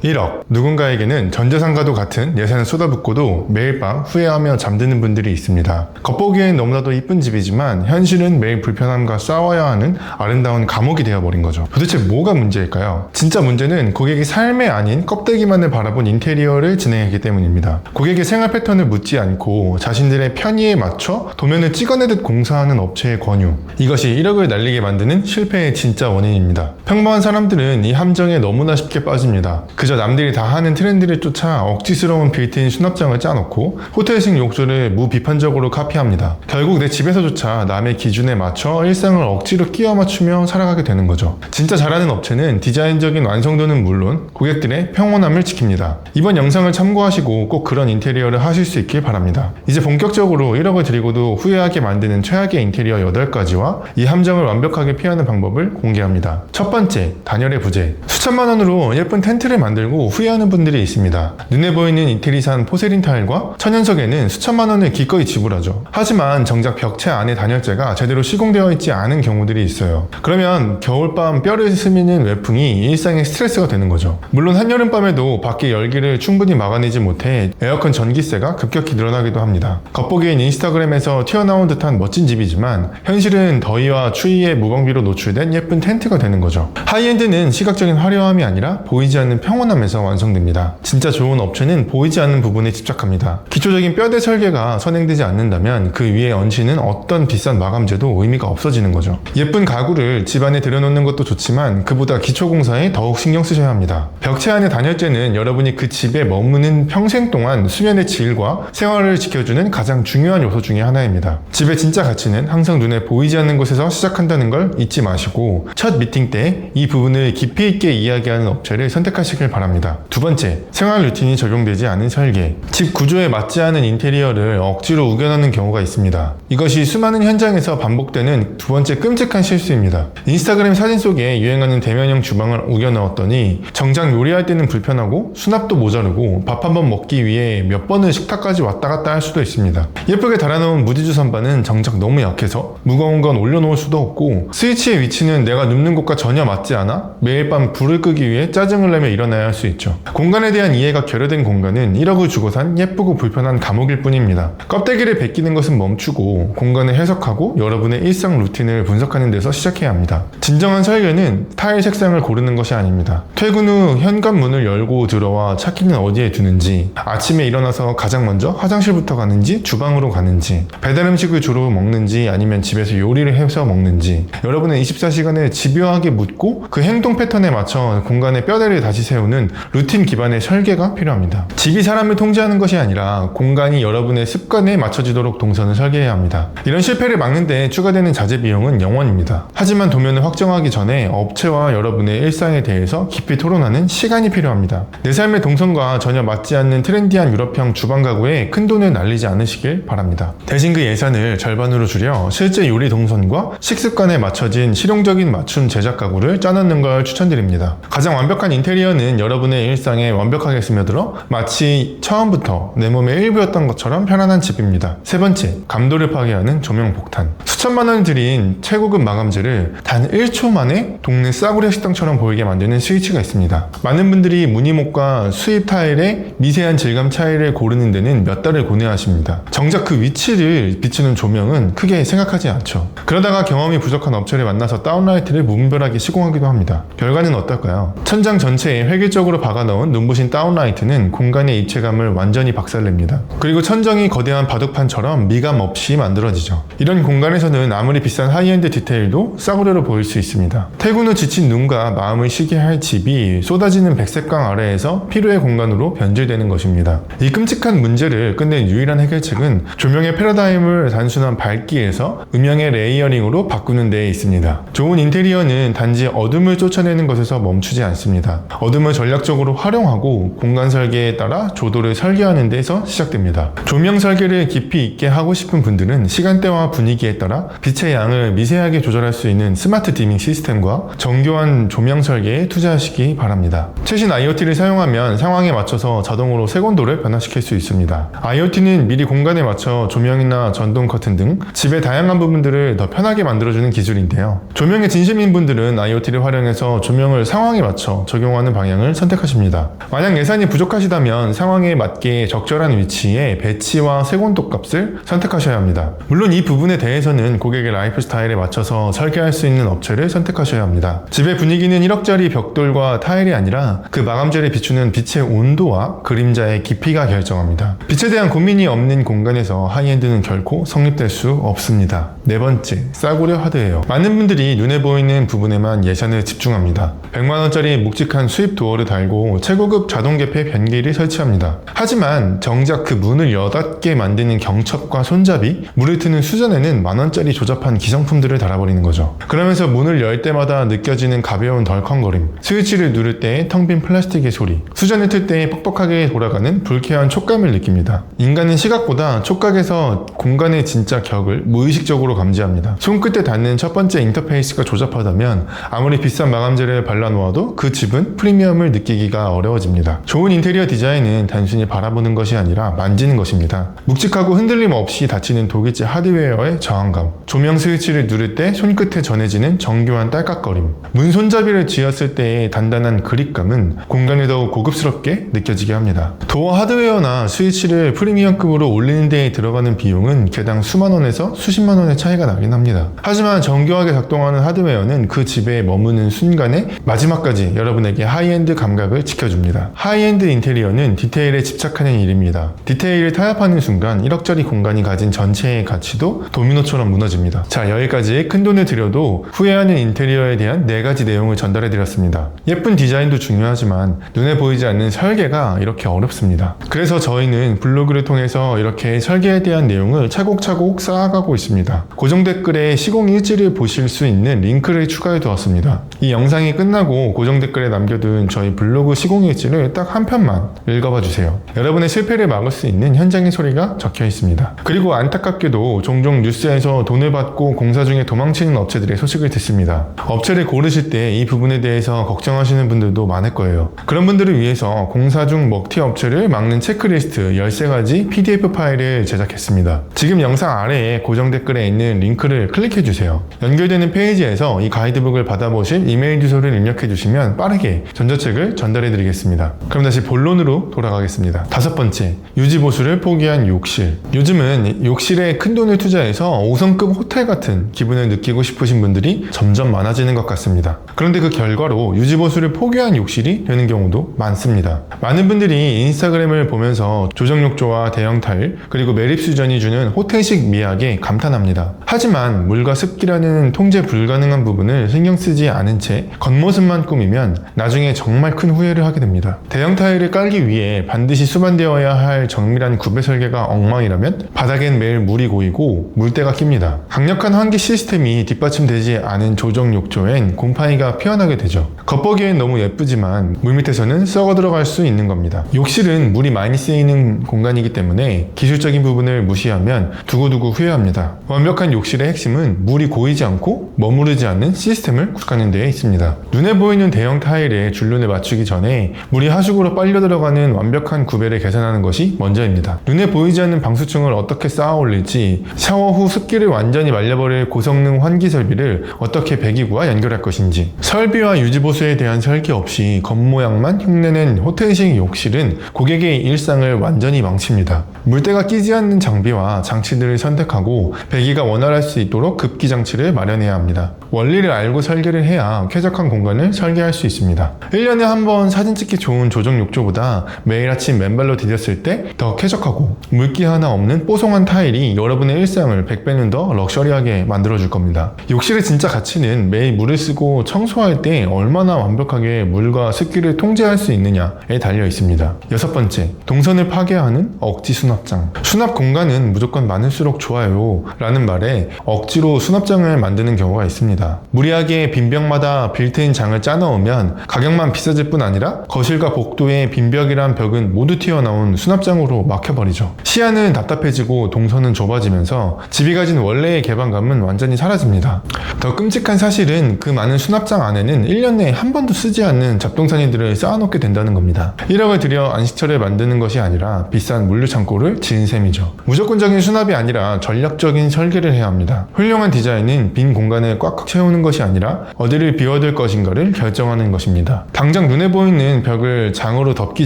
1억. 누군가에게는 전 재산과도 같은 예산을 쏟아붓고도 매일 밤 후회하며 잠드는 분들이 있습니다. 겉보기엔 너무나도 이쁜 집이지만 현실은 매일 불편함과 싸워야 하는 아름다운 감옥이 되어버린 거죠. 도대체 뭐가 문제일까요? 진짜 문제는 고객이 삶이 아닌 껍데기만을 바라본 인테리어를 진행하기 때문입니다. 고객의 생활 패턴을 묻지 않고 자신들의 편의에 맞춰 도면을 찍어내듯 공사하는 업체의 권유. 이것이 1억을 날리게 만드는 실패의 진짜 원인입니다. 평범한 사람들은 이 함정에 너무나 쉽게 빠집니다. 그저 남들이 다 하는 트렌드를 쫓아 억지스러운 빌트인 수납장을 짜놓고 호텔식 욕조를 무비판적으로 카피합니다. 결국 내 집에서조차 남의 기준에 맞춰 일상을 억지로 끼워 맞추며 살아가게 되는 거죠. 진짜 잘하는 업체는 디자인적인 완성도는 물론 고객들의 평온함을 지킵니다. 이번 영상을 참고하시고 꼭 그런 인테리어를 하실 수 있길 바랍니다. 이제 본격적으로 1억을 들이고도 후회하게 만드는 최악의 인테리어 8가지와 이 함정을 완벽하게 피하는 방법을 공개합니다. 첫 번째, 단열의 부재. 수천만 원으로 예쁜 텐트를 만들고 후회하는 분들이 있습니다. 눈에 보이는 이태리산 포세린 타일과 천연석에는 수천만 원을 기꺼이 지불하죠. 하지만 정작 벽체 안에 단열재가 제대로 시공되어 있지 않은 경우들이 있어요. 그러면 겨울밤 뼈를 스미는 외풍이 일상의 스트레스가 되는 거죠. 물론 한여름밤에도 밖의 열기를 충분히 막아내지 못해 에어컨 전기세가 급격히 늘어나기도 합니다. 겉보기엔 인스타그램에서 튀어나온 듯한 멋진 집이지만 현실은 더위와 추위에 무방비로 노출된 예쁜 텐트가 되는 거죠. 하이엔드는 시각적인 화려함이 아니라 보이지 않는 평온함에서 완성됩니다. 진짜 좋은 업체는 보이지 않는 부분에 집착합니다. 기초적인 뼈대 설계가 선행되지 않는다면 그 위에 얹히는 어떤 비싼 마감재도 의미가 없어지는 거죠. 예쁜 가구를 집 안에 들여놓는 것도 좋지만 그보다 기초 공사에 더욱 신경 쓰셔야 합니다. 벽체 안의 단열재는 여러분이 그 집에 머무는 평생 동안 수면의 질과 생활을 지켜주는 가장 중요한 요소 중에 하나입니다. 집의 진짜 가치는 항상 눈에 보이지 않는 곳에서 시작한다는 걸 잊지 마시고 첫 미팅 때 이 부분을 깊이 있게 이야기하는 업체를 선택하시길 바랍니다. 두 번째, 생활 루틴이 적용되지 않은 설계. 집 구조에 맞지 않은 인테리어를 억지로 우겨넣는 경우가 있습니다. 이것이 수많은 현장에서 반복되는 두 번째 끔찍한 실수입니다. 인스타그램 사진 속에 유행하는 대면형 주방을 우겨넣었더니 정작 요리할 때는 불편하고 수납도 모자르고 밥 한 번 먹기 위해 몇 번을 식탁까지 왔다 갔다 할 수도 있습니다. 예쁘게 달아놓은 무디주 선반은 정작 너무 약해서 무거운 건 올려놓을 수도 없고 스위치의 위치는 내가 눕는 곳과 전혀 맞지 않아 매일 밤 불을 끄기 위해 짜증을 내며 일어나야 할 수 있죠. 공간에 대한 이해가 결여된 공간은 1억을 주고 산 예쁘고 불편한 감옥일 뿐입니다. 껍데기를 벗기는 것은 멈추고 공간을 해석하고 여러분의 일상 루틴을 분석하는 데서 시작해야 합니다. 진정한 설계는 타일 색상을 고르는 것이 아닙니다. 퇴근 후 현관문을 열고 들어와 차키는 어디에 두는지, 아침에 일어나서 가장 먼저 화장실부터 가는지 주방으로 가는지, 배달 음식을 주로 먹는지 아니면 집에서 요리를 해서 먹는지, 여러분의 24시간을 집요하게 묻고 그 행동 패턴에 맞춰 공간의 뼈대를 다시 세우는 루틴 기반의 설계가 필요합니다. 집이 사람을 통제하는 것이 아니라 공간이 여러분의 습관에 맞춰지도록 동선을 설계해야 합니다. 이런 실패를 막는 데 추가되는 자재 비용은 0원입니다. 하지만 도면을 확정하기 전에 업체와 여러분의 일상에 대해서 깊이 토론하는 시간이 필요합니다. 내 삶의 동선과 전혀 맞지 않는 트렌디한 유럽형 주방 가구에 큰돈을 날리지 않으시길 바랍니다. 대신 그 예산을 절반으로 줄여 실제 요리 동선과 식습관에 맞춰진 실용적인 맞춤 제작 가구를 짜놓는 걸 추천드립니다. 가장 완벽한 인테리어는 여러분의 일상에 완벽하게 스며들어 마치 처음부터 내 몸의 일부였던 것처럼 편안한 집입니다. 세 번째, 감도를 파괴하는 조명 폭탄. 수천만 원을 들인 최고급 마감재를 단 1초 만에 동네 싸구려 식당처럼 보이게 만드는 스위치가 있습니다. 많은 분들이 무늬목과 수입 타일의 미세한 질감 차이를 고르는 데는 몇 달을 고뇌하십니다. 정작 그 위치를 비추는 조명은 크게 생각하지 않죠. 그러다가 경험이 부족한 업체를 만나서 다운라이트를 무분별하게 시공하기도 합니다. 결과는 어떨까요? 천장 전체에 획일적으로 박아넣은 눈부신 다운라이트는 공간의 입체감을 완전히 박살냅니다. 그리고 천정이 거대한 바둑판처럼 미감 없이 만들어지죠. 이런 공간에서는 아무리 비싼 하이엔드 디테일도 싸구려로 보일 수 있습니다. 퇴근 후 지친 눈과 마음을 쉬게 할 집이 쏟아지는 백색광 아래에서 피로의 공간으로 변질되는 것입니다. 이 끔찍한 문제를 끝낸 유일한 해결책은 조명의 패러다임을 단순한 밝기에서 음영의 레이어링으로 바꾸는 데에 있습니다. 좋은 인테리어는 단지 어둠을 쫓아내는 것에서 멈추지 않습니다. 어둠을 전략적으로 활용하고 공간 설계에 따라 조도를 설계하는 데서 시작됩니다. 조명 설계를 깊이 있게 하고 싶은 분들은 시간대와 분위기에 따라 빛의 양을 미세하게 조절할 수 있는 스마트 디밍 시스템과 정교한 조명 설계에 투자하시기 바랍니다. 최신 IoT를 사용하면 상황에 맞춰서 자동으로 색온도를 변화시킬 수 있습니다. IoT는 미리 공간에 맞춰 조명이나 전동 커튼 등 집의 다양한 부분들을 더 편하게 만들어주는 기술인데요. 조명에 진심인 분들은 IoT를 활용해서 조명을 상황에 맞춰 적용하는 방향을 공간을 선택하십니다. 만약 예산이 부족하시다면 상황에 맞게 적절한 위치에 배치와 세곤도 값을 선택하셔야 합니다. 물론 이 부분에 대해서는 고객의 라이프 스타일에 맞춰서 설계할 수 있는 업체를 선택하셔야 합니다. 집의 분위기는 1억짜리 벽돌과 타일이 아니라 그 마감재를 비추는 빛의 온도와 그림자의 깊이가 결정합니다. 빛에 대한 고민이 없는 공간에서 하이엔드는 결코 성립될 수 없습니다. 네 번째, 싸구려 하드웨어. 많은 분들이 눈에 보이는 부분에만 예산을 집중합니다. 100만원짜리 묵직한 수입 도어를 달고 최고급 자동 개폐 변기를 설치합니다. 하지만 정작 그 문을 여닫게 만드는 경첩과 손잡이, 물을 트는 수전에는 만원짜리 조잡한 기성품들을 달아버리는 거죠. 그러면서 문을 열 때마다 느껴지는 가벼운 덜컹거림, 스위치를 누를 때 텅 빈 플라스틱의 소리, 수전을 틀 때 뻑뻑하게 돌아가는 불쾌한 촉감을 느낍니다. 인간은 시각보다 촉각에서 공간의 진짜 격을 무의식적으로 감지합니다. 손끝에 닿는 첫 번째 인터페이스가 조잡하다면 아무리 비싼 마감재를 발라놓아도 그 집은 프리미엄을 느끼기가 어려워집니다. 좋은 인테리어 디자인은 단순히 바라보는 것이 아니라 만지는 것입니다. 묵직하고 흔들림 없이 닫히는 독일제 하드웨어의 저항감, 조명 스위치를 누를 때 손끝에 전해지는 정교한 딸깍거림, 문 손잡이를 쥐었을 때의 단단한 그립감은 공간을 더욱 고급스럽게 느껴지게 합니다. 도어 하드웨어나 스위치를 프리미엄급으로 올리는 데에 들어가는 비용은 개당 수만 원에서 수십만 원의 차이가 나긴 합니다. 하지만 정교하게 작동하는 하드웨어는 그 집에 머무는 순간에 마지막까지 여러분에게 하이엔드 감각을 지켜줍니다. 하이엔드 인테리어는 디테일에 집착하는 일입니다. 디테일을 타협하는 순간 1억짜리 공간이 가진 전체의 가치도 도미노처럼 무너집니다. 자, 여기까지 큰돈을 들여도 후회하는 인테리어에 대한 4가지 내용을 전달해드렸습니다. 예쁜 디자인도 중요하지만 눈에 보이지 않는 설계가 이렇게 어렵습니다. 그래서 저희는 블로그를 통해서 이렇게 설계에 대한 내용을 차곡차곡 쌓아가고 있습니다. 고정 댓글에 시공 일지를 보실 수 있는 링크를 추가해 두었습니다. 이 영상이 끝나고 고정 댓글에 남겨둔 저희 블로그 시공 일지를 딱 한 편만 읽어봐 주세요. 여러분의 실패를 막을 수 있는 현장의 소리가 적혀 있습니다. 그리고 안타깝게도 종종 뉴스에서 돈을 받고 공사 중에 도망치는 업체들의 소식을 듣습니다. 업체를 고르실 때 이 부분에 대해서 걱정하시는 분들도 많을 거예요. 그런 분들을 위해서 공사 중 먹튀 업체를 막는 체크리스트 13가지 PDF 파일을 제작했습니다. 지금 영상 아래에 고정 댓글에 있는 링크를 클릭해 주세요. 연결되는 페이지에서 이 가이드북을 받아보실 이메일 주소를 입력해 주시면 빠르게 전자책을 전달해 드리겠습니다. 그럼 다시 본론으로 돌아가겠습니다. 5번째, 유지보수를 포기한 욕실. 요즘은 욕실에 큰돈을 투자해서 5성급 호텔 같은 기분을 느끼고 싶으신 분들이 점점 많아지는 것 같습니다. 그런데 그 결과로 유지보수를 포기한 욕실이 되는 경우도 많습니다. 많은 분들이 인스타그램을 보면서 조정욕조와 대형 타일, 그리고 매립수전이 주는 호텔식 미학에 감탄합니다. 하지만 물과 습기라는 통제 불가능한 부분을 신경 쓰지 않은 채 겉모습만 꾸미면 나중에 정말 큰 후회를 하게 됩니다. 대형 타일을 깔기 위해 반드시 수반되어야 할 정밀한 구배 설계가 엉망이라면 바닥엔 매일 물이 고이고 물때가 낍니다. 강력한 환기 시스템이 뒷받침되지 않은 조정욕조엔 곰팡이가 피어나게 되죠. 겉보기엔 너무 예쁘지만 물밑에서는 썩어 들어갈 수 있는 겁니다. 욕실은 물이 많이 쓰이는 공간이기 때문에 기술적인 부분을 무시하면 두고두고 후회합니다. 완벽한 욕실의 핵심은 물이 고이지 않고 머무르지 않는 시스템을 구축하는 데에 있습니다. 눈에 보이는 대형 타일에 줄눈을 맞추기 전에 물이 하수구로 빨려 들어가는 완벽한 구배를 계산하는 것이 먼저입니다. 눈에 보이지 않는 방수층을 어떻게 쌓아 올릴지, 샤워 후 습기를 완전히 말려버릴 고성능 환기 설비를 어떻게 배기구와 연결할 것인지, 설비와 유지보수에 대한 설계 없이 겉모양만 흉내낸 호텔식 욕실은 고객의 일상을 완전히 망칩니다. 물때가 끼지 않는 장비와 장치들을 선택하고 배기가 원활할 수 있도록 급기 장치를 마련해야 합니다. 원리를 알고 설계를 해야 쾌적한 공간을 설계할 수 있습니다. 1년에 한 번 사진 찍기 좋은 조정 욕조보다 매일 아침 맨발로 디뎠을 때 더 쾌적하고 물기 하나 없는 뽀송한 타일이 여러분의 일상을 100배는 더 럭셔리하게 만들어줄 겁니다. 욕실의 진짜 가치는 매일 물을 쓰고 청소할 때 얼마나 완벽하게 물과 습기를 통제할 수 있느냐에 달려 있습니다. 6번째, 동선을 파괴하는 억지 수납장. 수납 공간은 무조건 많을수록 좋아요 라는 말에 억지로 수납장을 만드는 경우가 있습니다. 무리하게 빈벽마다 빌트인 장을 짜넣으면 가격만 비싸질 뿐 아니라 거실과 복도의 빈벽이란 벽은 모두 튀어나온 수납장으로 막혀버리죠. 시야는 답답해지고 동선은 좁아지면서 집이 가진 원래의 개방감은 완전히 사라집니다. 더 끔찍한 사실은 그 많은 수납장 안에는 1년 내에 한 번도 쓰지 않는 잡동사니들을 쌓아놓게 된다는 겁니다. 1억을 들여 안식처를 만드는 것이 아니라 비싼 물류창고를 지은 셈이죠. 무조건적인 수납이 아니라 전략적인 설계를 해야 합니다. 훌륭한 디자인은 빈 공간을 꽉꽉 채우는 것이 아니라 어디를 비워둘 것인가를 결정하는 것입니다. 당장 당장 눈에 보이는 벽을 장으로 덮기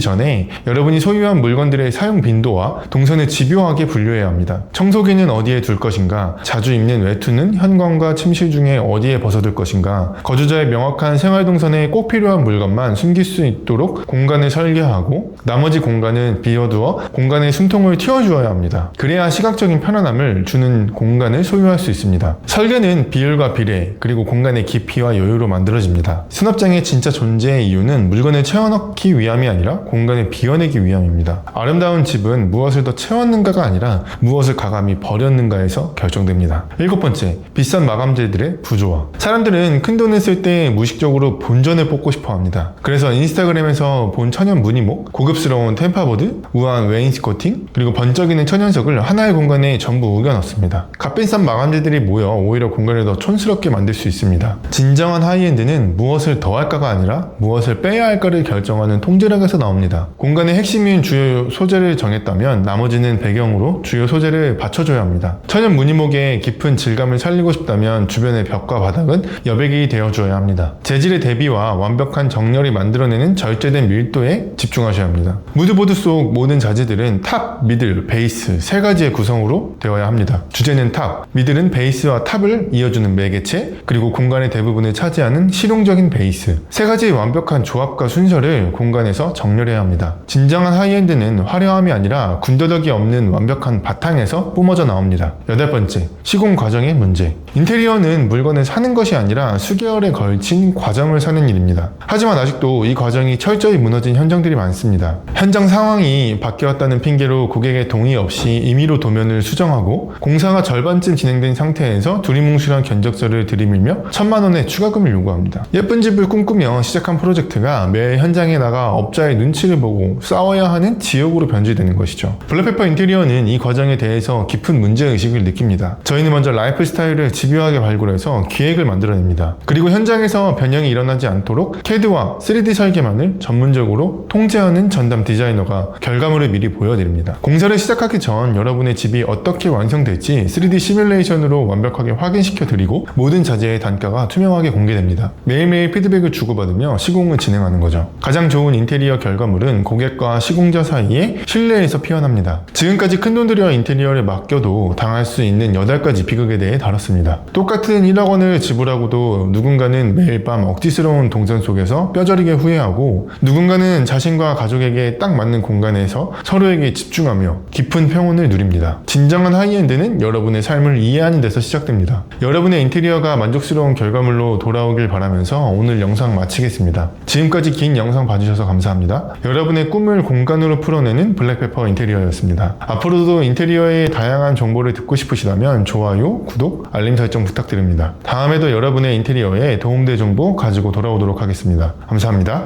전에 여러분이 소유한 물건들의 사용 빈도와 동선을 집요하게 분류해야 합니다. 청소기는 어디에 둘 것인가, 자주 입는 외투는 현관과 침실 중에 어디에 벗어둘 것인가, 거주자의 명확한 생활 동선에 꼭 필요한 물건만 숨길 수 있도록 공간을 설계하고 나머지 공간은 비워두어 공간의 숨통을 틔워주어야 합니다. 그래야 시각적인 편안함을 주는 공간을 소유할 수 있습니다. 설계는 비율과 비례, 그리고 공간의 깊이와 여유로 만들어집니다. 수납장의 진짜 존재의 이유는 물건을 채워넣기 위함이 아니라 공간을 비워내기 위함입니다. 아름다운 집은 무엇을 더 채웠는가가 아니라 무엇을 가감히 버렸는가에서 결정됩니다. 7번째, 비싼 마감재들의 부조화. 사람들은 큰돈을 쓸 때 무의식적으로 본전을 뽑고 싶어 합니다. 그래서 인스타그램에서 본 천연 무늬목, 고급스러운 템파보드, 우아한 웨인스코팅, 그리고 번쩍이는 천연석을 하나의 공간에 전부 우겨 넣습니다. 값비싼 마감재들이 모여 오히려 공간을 더 촌스럽게 만들 수 있습니다. 진정한 하이엔드는 무엇을 더할까가 아니라 무엇을 빼야 할까를 결정하는 통제력에서 나옵니다. 공간의 핵심인 주요 소재를 정했다면 나머지는 배경으로 주요 소재를 받쳐줘야 합니다. 천연 무늬목의 깊은 질감을 살리고 싶다면 주변의 벽과 바닥은 여백이 되어줘야 합니다. 재질의 대비와 완벽한 정렬이 만들어내는 절제된 밀도에 집중하셔야 합니다. 무드보드 속 모든 자재들은 탑, 미들, 베이스 세 가지의 구성으로 되어야 합니다. 주제는 탑, 미들은 베이스와 탑을 이어주는 매개체, 그리고 공간의 대부분을 차지하는 실용적인 베이스. 세 가지의 완벽한 조합과 순서를 공간에서 정렬해야 합니다. 진정한 하이엔드는 화려함이 아니라 군더더기 없는 완벽한 바탕에서 뿜어져 나옵니다. 8번째, 시공 과정의 문제. 인테리어는 물건을 사는 것이 아니라 수개월에 걸친 과정을 사는 일입니다. 하지만 아직도 이 과정이 철저히 무너진 현장들이 많습니다. 현장 상황이 바뀌었다는 핑계로 고객의 동의 없이 임의로 도면을 수정하고 공사가 절반쯤 진행된 상태에서 두리뭉실한 견적서를 들이밀며 1,000만 원의 추가금을 요구합니다. 예쁜 집을 꿈꾸며 시작한 프로젝트가 매일 현장에 나가 업자의 눈치를 보고 싸워야 하는 지옥으로 변질되는 것이죠. 블랙페퍼 인테리어는 이 과정에 대해서 깊은 문제의식을 느낍니다. 저희는 먼저 라이프 스타일을 집요하게 발굴해서 기획을 만들어냅니다. 그리고 현장에서 변형이 일어나지 않도록 CAD와 3D 설계만을 전문적으로 통제하는 전담 디자이너가 결과물을 미리 보여드립니다. 공사를 시작하기 전 여러분의 집이 어떻게 완성될지 3D 시뮬레이션으로 완벽하게 확인시켜 드리고 모든 자재의 단가가 투명하게 공개됩니다. 매일매일 피드백을 주고받으며 시공을 진행하는 거죠. 가장 좋은 인테리어 결과물은 고객과 시공자 사이에 신뢰에서 피어납니다. 지금까지 큰돈 들여 인테리어를 맡겨도 당할 수 있는 8가지 비극에 대해 다뤘습니다. 똑같은 1억 원을 지불하고도 누군가는 매일 밤 억지스러운 동선 속에서 뼈저리게 후회하고 누군가는 자신과 가족에게 딱 맞는 공간에서 서로에게 집중하며 깊은 평온을 누립니다. 진정한 하이엔드는 여러분의 삶을 이해하는 데서 시작됩니다. 여러분의 인테리어가 만족스러운 결과물로 돌아오길 바라면서 오늘 영상 마치겠습니다. 지금까지 긴 영상 봐주셔서 감사합니다. 여러분의 꿈을 공간으로 풀어내는 블랙페퍼 인테리어였습니다. 앞으로도 인테리어의 다양한 정보를 듣고 싶으시다면 좋아요, 구독, 알림 설정 부탁드립니다. 다음에도 여러분의 인테리어에 도움될 정보 가지고 돌아오도록 하겠습니다. 감사합니다.